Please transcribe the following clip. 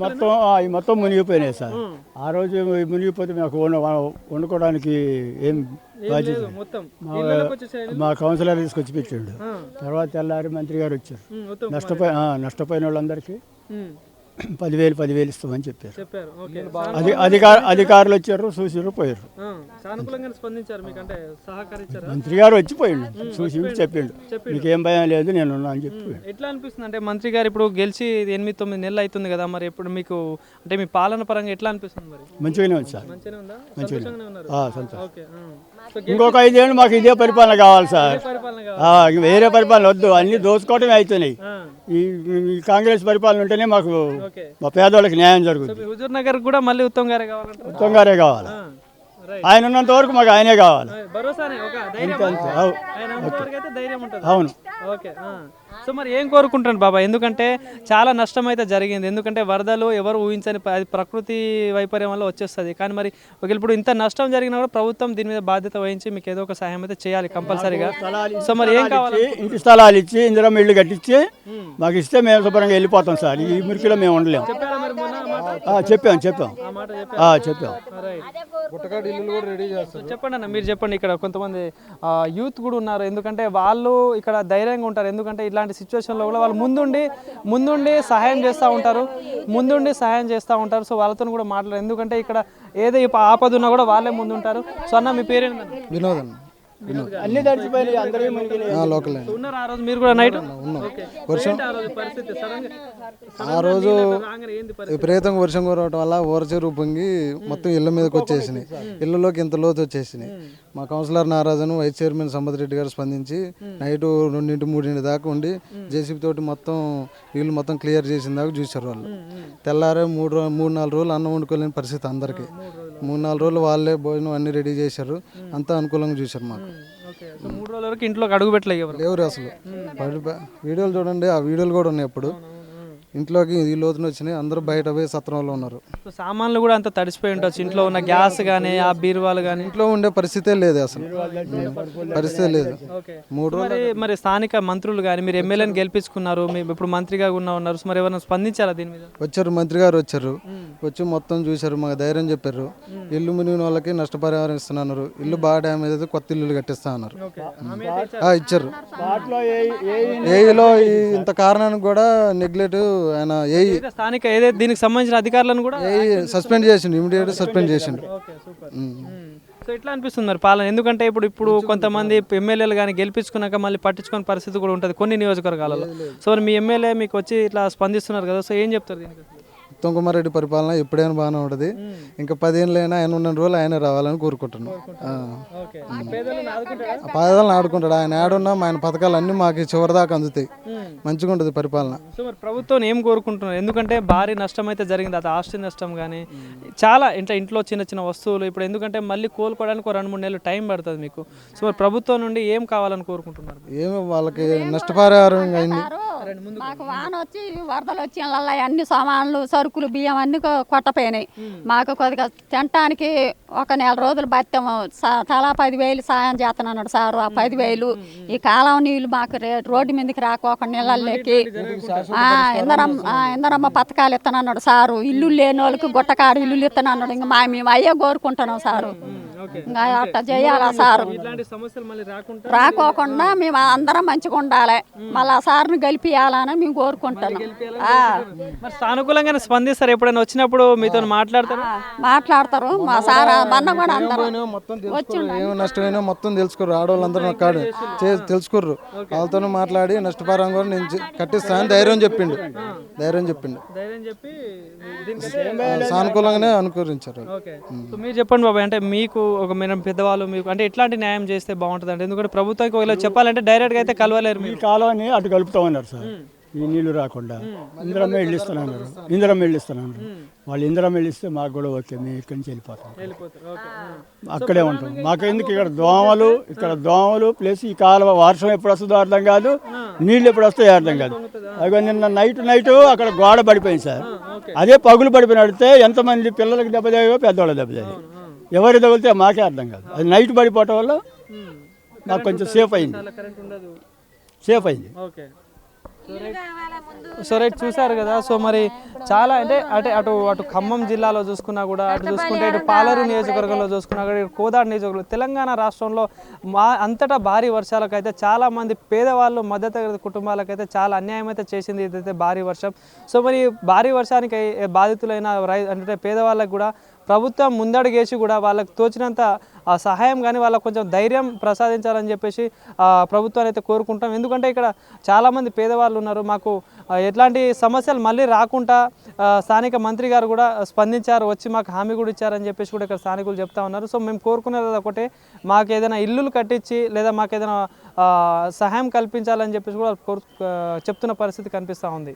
మొత్తం ఈ మొత్తం మునిగిపోయినాయి సార్. ఆ రోజు మునిగిపోతే మాకు వండుకోవడానికి ఏం బాధ్యత. మా కౌన్సిలర్ తీసుకొచ్చి పెట్టిండు. తర్వాత తెల్లారి మంత్రి గారు వచ్చారు. నష్టపోయిన వాళ్ళందరికీ 10,000 ఇస్తామని చెప్పారు. అధికారులు వచ్చారు, చూసిరు, పోయారు. మంత్రి గారు వచ్చిపోయిండు, చూసి చెప్పిండు మీకేం భయం లేదు నేను అని చెప్పి. ఎట్లా అనిపిస్తుంది అంటే మంత్రి గారు ఇప్పుడు గెలిచి 8-9 నెలలు అవుతుంది కదా, మరి ఇప్పుడు మీకు అంటే మీ పాలన పరంగా ఎట్లా అనిపిస్తుంది? మరి మంచిగానే ఉంది సార్, ఇంకొక 5 ఏళ్ళు మాకు ఇదే పరిపాలన కావాలి సార్. వేరే పరిపాలన వద్దు, అన్ని దోచుకోవటమే అవుతున్నాయి. ఈ కాంగ్రెస్ పరిపాలన ఉంటేనే మాకు మా పేదవాళ్ళకి న్యాయం జరుగుతుంది. హుజూర్ నగర్ కూడా మళ్ళీ ఉత్తమ్ గారే కావాలి. ఆయన ఉన్నంత వరకు మాకు ఆయనే కావాలి. అవును. సో మరి ఏం కోరుకుంటాను బాబా, ఎందుకంటే చాలా నష్టం అయితే జరిగింది. ఎందుకంటే వరదలు ఎవరు ఊహించని ప్రకృతి వైపర్యం వల్ల వచ్చేస్తుంది. కానీ మరి ఇప్పుడు ఇంత నష్టం జరిగినా కూడా ప్రభుత్వం దీని మీద బాధ్యత వహించి మీకు ఏదో ఒక సహాయం అయితే చేయాలి కంపల్సరీగా. సో మరి ఏం కావాలి? ఇంటి స్థలాలు ఇచ్చి ఇందిరమ్మ ఇల్లు కట్టించి మాకు ఇస్తే మేము శుభ్రంగా వెళ్ళిపోతాం సార్. ఈ మురికిలో మేము ఉండలేము. చెప్పాం. చెప్పండి అన్న, మీరు చెప్పండి. ఇక్కడ కొంతమంది యూత్ కూడా ఉన్నారు, ఎందుకంటే వాళ్ళు ఇక్కడ ధైర్యంగా ఉంటారు. ఎందుకంటే ఇలాంటి సిచ్యువేషన్లో కూడా వాళ్ళు ముందుండి సహాయం చేస్తూ ఉంటారు. సో వాళ్ళతో కూడా మాట్లాడారు, ఎందుకంటే ఇక్కడ ఏదో ఆపద ఉన్నా కూడా వాళ్ళే ముందు ఉంటారు. సో అన్న మీ పేరేంటి? వినోద్. అన్ని తడిచిపోయి అందరూ లోకల్. ఆ రోజు మీరు కూడా నైట్ వర్షం, ఆ రోజు విపరీతంగా వర్షం కురవటం వల్ల ఓరచెరువు పొంగి మొత్తం ఇళ్ళ మీదకి వచ్చేసినాయి. ఇళ్ళలోకి ఇంత లోతు వచ్చేసినాయి. మా కౌన్సిలర్ నారాజను, వైస్ చైర్మన్ సంపత్ రెడ్డి గారు స్పందించి నైట్ 2-3 దాకా ఉండి జేసీబీ తోటి మొత్తం నీళ్ళు మొత్తం క్లియర్ చేసిన దాకా చూశారు వాళ్ళు. తెల్లారే 3-4 రోజులు అన్నం వండుకోలేని పరిస్థితి అందరికీ. 3-4 రోజులు వాళ్ళే భోజనం అన్ని రెడీ చేశారు. అంతా అనుకూలంగా చూశారు మాకు. 3 రోజుల వరకు ఇంట్లోకి అడుగు పెట్టలేదు ఎవరు అసలు. వీడియోలు చూడండి, ఆ వీడియోలు కూడా ఉన్నాయి. అప్పుడు ఇంట్లోకి ఈ లోతున వచ్చినాయి, అందరూ బయట పోయి సత్రంలో ఉన్నారు. సామాన్లు కూడా అంత తడిసిపోయి ఉండొచ్చు. ఇంట్లో ఉన్న గ్యాస్ కానీ ఆ బీరువాలు కానీ ఇంట్లో ఉండే పరిస్థితే లేదు, అసలు పరిస్థితే లేదు. 3 రోజులు. మరి స్థానిక మంత్రులు కానీ మీరు ఎమ్మెల్యేని గెలిపించుకున్నారు, మీరు ఇప్పుడు మంత్రిగా ఉన్నారు, మరి ఎవరైనా స్పందించారా దీని మీద? వచ్చారు, మంత్రి గారు వచ్చారు, వచ్చి మొత్తం చూశారు, మాకు ధైర్యం చెప్పారు. ఇల్లు మునిగిన వాళ్ళకి నష్టపరిహారం ఇస్తున్నారు, ఇల్లు బాగా డ్యామేజ్ అయితే కొత్త ఇల్లు కట్టిస్తా అన్నారు. ఇచ్చారు. ఏఈలో ఇంత కారణానికి కూడా నెగ్లెక్ట్ ఆయన స్థానిక ఏదైతే దీనికి సంబంధించిన అధికారులను కూడా సస్పెండ్ చేసిండు, ఇమీడియట్ సస్పెండ్ చేసిండు. సో ఎట్లా అనిపిస్తుంది మరి పాలన? ఎందుకంటే ఇప్పుడు కొంతమంది ఎమ్మెల్యేలు కానీ గెలిపించుకున్నాక మళ్ళీ పట్టించుకునే పరిస్థితి కూడా ఉంటుంది కొన్ని నియోజకవర్గాలలో. సో మరి మీ ఎమ్మెల్యే మీకు వచ్చి ఇట్లా స్పందిస్తున్నారు కదా, సో ఏం చెప్తారు దీనికి? ఉత్తమ్ కుమార్ రెడ్డి పరిపాలన ఎప్పుడైనా బాగానే ఉంటుంది. ఇంకా 10 ఏళ్ళైనా ఆయన ఉన్న రోజులు ఆయన రావాలని కోరుకుంటున్నాం. పేదలను ఆడుకుంటాడు ఆయన. ఆడున్నా ఆయన పథకాలు అన్ని మాకు చివరిదాకా అందుతాయి. మంచిగా ఉంటుంది పరిపాలన. సో మరి ప్రభుత్వం ఏం కోరుకుంటున్నారు? ఎందుకంటే భారీ నష్టం అయితే జరిగింది, అది ఆస్తి నష్టం కానీ చాలా ఇంట్లో చిన్న వస్తువులు ఇప్పుడు, ఎందుకంటే మళ్ళీ కోలుకోవడానికి 2-3 నెలలు టైం పడుతుంది మీకు. సో మరి ప్రభుత్వం నుండి ఏం కావాలని కోరుకుంటున్నారు? ఏమో వాళ్ళకి నష్టపరిహారం అయింది. మాకు వాన వచ్చి వరదలు వచ్చి అన్ని సామాన్లు సరుకులు బియ్యం అన్ని కొట్టపోయినాయి. మాకు కొద్దిగా తినటానికి 1 నెల రోజులు బతాము. తలా 10,000 సాయం చేస్తున్నాడు సారు. ఆ 10,000 ఈ కాలం నీళ్ళు మాకు రోడ్డు మీదకి రాక 1 నెలల్లోకి ఇందరమ్మ పథకాలు ఇస్తానన్నాడు సారు. ఇల్లు లేని వాళ్ళకి గుట్టకాడు ఇల్లు ఇస్తానన్నాడు. ఇంకా మేము అయ్యే కోరుకుంటున్నాం సారు. ఇంకా అట్లా చేయాలా సారు, రాకోకుండా మేము అందరం మంచిగా ఉండాలి. మళ్ళీ ఆ సార్ని గెలిపియాలని మేము కోరుకుంటున్నాం. సానుకూలంగా స్పందిస్తారు ఎప్పుడైనా వచ్చినప్పుడు మీతో మాట్లాడతారు. మా సార్ మొన్న కూడా అందరూ ఏమో నష్టమైనా మొత్తం తెలుసుకోరు. ఆడవాళ్ళందరూ కాడు తెలుసుకోర్రు. వాళ్ళతో మాట్లాడి నష్టపరంగా కూడా నేను కట్టిస్తానని ధైర్యం చెప్పిండు. సానుకూలంగానే అనుకరించారు. మీరు చెప్పండి బాబాయ్, అంటే మీకు ఒక పెద్దవాళ్ళు మీకు అంటే ఎట్లాంటి న్యాయం చేస్తే బాగుంటుంది అంటే? ఎందుకంటే ప్రభుత్వానికి ఒకవేళ చెప్పాలంటే డైరెక్ట్గా అయితే కలవలేరు. ఈ కాలువని అటు కలుపుతామన్నారు సార్. ఈ నీళ్లు రాకుండా ఇందిరమ్మ ఇల్లు ఇస్తున్నాను. వాళ్ళు ఇందిరమ్మ ఇల్లు ఇస్తే మాకు కూడా ఓకే, మేము ఇక్కడి నుంచి వెళ్ళిపోతాం, అక్కడే ఉంటాం. మాకు ఎందుకు ఇక్కడ దోమలు ప్లస్ ఈ కాలువ వర్షం ఎప్పుడు వస్తుందో అర్థం కాదు, నీళ్ళు ఎప్పుడు వస్తాయో అర్థం కాదు. అవి నిన్న నైట్ అక్కడ గోడ పడిపోయింది సార్. అదే పగులు పడిపోయినడితే ఎంతమంది పిల్లలకి దెబ్బతాయో పెద్దవాళ్ళకి దెబ్బతాయి. ఎవరు తగిలితే మాకే అర్థం కాదు. అది నైట్ పడిపోవటం వల్ల మాకు కొంచెం సేఫ్ అయింది. సో రైట్ చూసారు కదా. సో మరి చాలా అంటే అటు ఖమ్మం జిల్లాలో చూసుకున్నా కూడా, అటు చూసుకుంటే ఇటు పాలరు నియోజకవర్గంలో చూసుకున్నా కూడా, ఇటు కోదాడ నియోజకవర్గంలో, తెలంగాణ రాష్ట్రంలో అంతటా భారీ వర్షాలకైతే చాలామంది పేదవాళ్ళు మధ్యతరగతి కుటుంబాలకైతే చాలా అన్యాయం అయితే చేసింది ఇదైతే భారీ వర్షం. సో మరి భారీ వర్షానికి బాధితులైన అంటే పేదవాళ్ళకు కూడా ప్రభుత్వం ముందడుగేసి కూడా వాళ్ళకి తోచినంత సహాయం కానీ వాళ్ళకు కొంచెం ధైర్యం ప్రసాదించాలని చెప్పేసి ప్రభుత్వాన్ని అయితే కోరుకుంటాం. ఎందుకంటే ఇక్కడ చాలామంది పేదవాళ్ళు ఉన్నారు. మాకు ఎట్లాంటి సమస్యలు మళ్ళీ రాకుండా స్థానిక మంత్రి గారు కూడా స్పందించారు, వచ్చి మాకు హామీ కూడా ఇచ్చారని చెప్పేసి కూడా ఇక్కడ స్థానికులు చెప్తా ఉన్నారు. సో మేము కోరుకునేది ఒకటే, మాకు ఏదైనా ఇల్లులు కట్టించి లేదా మాకు ఏదైనా సహాయం కల్పించాలని చెప్పేసి కూడా చెప్తున్న పరిస్థితి కనిపిస్తూ ఉంది.